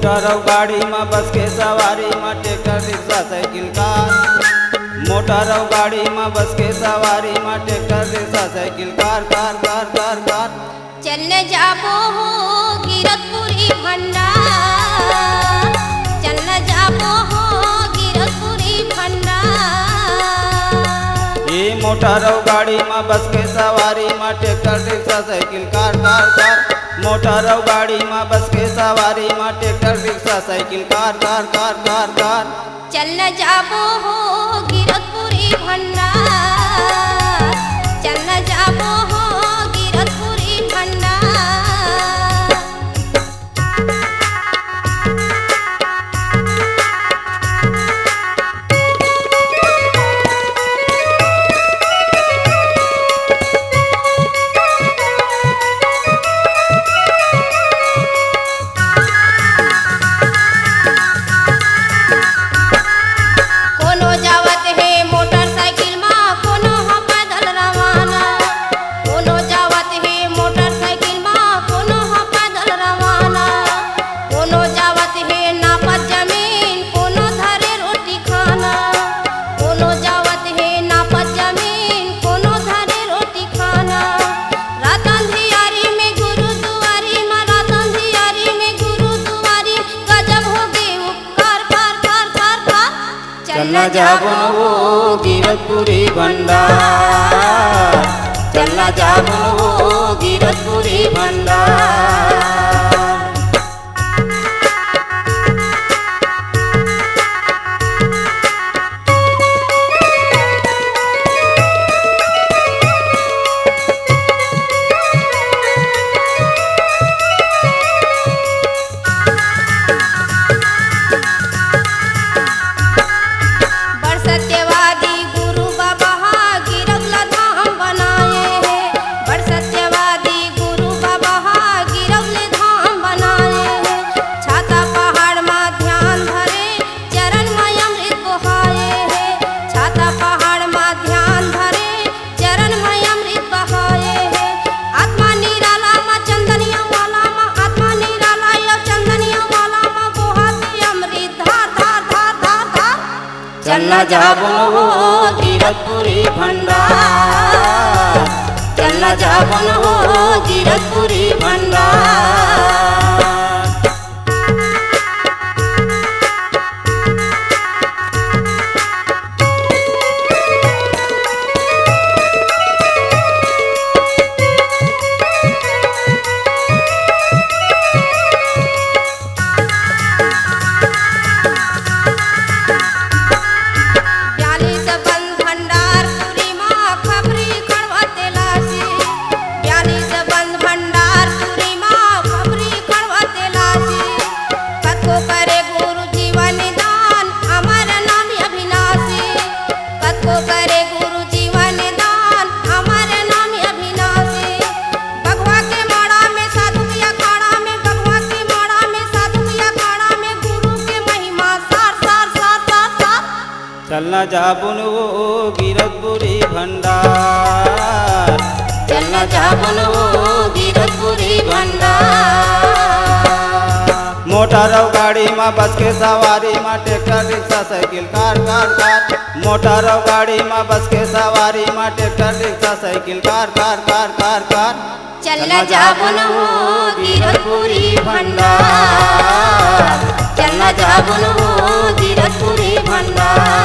Motor गाड़ी में बस के सवारी में ट्रैक्टर रिक्शा साइकिल कार। मोटर गाड़ी में बस के सवारी में ट्रैक्टर रिक्शा साइकिल कार कार कार कार कार। चलने जाबो हो गिरतपुरी भंडार, चलने जाबो हो गिरतपुरी भंडार। ये मोटर गाड़ी में बस के सवारी में ट्रैक्टर रिक्शा साइकिल कार कार कार। मोटर गाड़ी में बस के सवारी में ट्रैक्टर रिक्शा साइकिल कार कार कार कार कार। चलने जाबो हो गिरतपुरी भंडार, चलने जाबो हो गिरतपुरी भंडार। कोनो जावत है मोटरसाइकिल में, कोनो हो पैदल रवाना। कोनो जावत है मोटरसाइकिल में, कोनो हो पैदल रवाना। कोनो जावत है नापत जमीन, कोनो धरे रोटी खाना। कोनो जावत है नापत जमीन, कोनो धरे रोटी खाना। रात अंधियारी में गुरुद्वारी में, रात अंधियारी में गुरुद्वारी, गजब हो गए उपकार कार कार कार कार। चलना जाबो वो गिरतपुरी भंडार, चलना जाबो वो गिरतपुरी भंडार। बड़ सत्यवादी गुरु बाबा गिरवला धाम बनाए हैं। बड़ सत्यवादी गुरु बाबा गिरवले धाम बनाए हैं। छाता पहाड़ में ध्यान धरे, चरण में अमृत बहाए हैं। छाता पहाड़ में ध्यान धरे, चरण में अमृत बहाए हैं। आत्मा निराला में चंदनिया वाला में, आत्मा निराला या चंदनिया वाला में बहाते अमृत धार धार धार धार धार। चलना जाबो वो गिरतपुरी भंडार, चलना जाबो वो गिरतपुरी भंडार। ब्यालीस बंद भंडारपुरी माँ खबरी खड़वाते लासी। ब्यालीस बंद भंडारपुरी माँ खबरी खड़वाते लासी। कथो करे गुरु जीवन दान, अमर नाम अविनाशी। कथो करे गुरु जीवन दान, अमर नाम अविनाशी। भगवा के माड़ा में साधु की अखाड़ा में, भगवा के माड़ा में साधु की अखाड़ा में, गुरु के महिमा सार सार सार सार सार। चलना जाबो वो गिरतपुरी भंडार, चलना जाबो वो गिरतपुरी भंडार। मोटर गाड़ी में बस के सवारी में ट्रैक्टर रिक्शा साइकिल कार कार कार। मोटर गाड़ी में बस के सवारी में ट्रैक्टर रिक्शा साइकिल कार कार कार कार कार। चलना जाबो वो गिरतपुरी भंडार, चलना जाबो वो गिरतपुरी भंडार।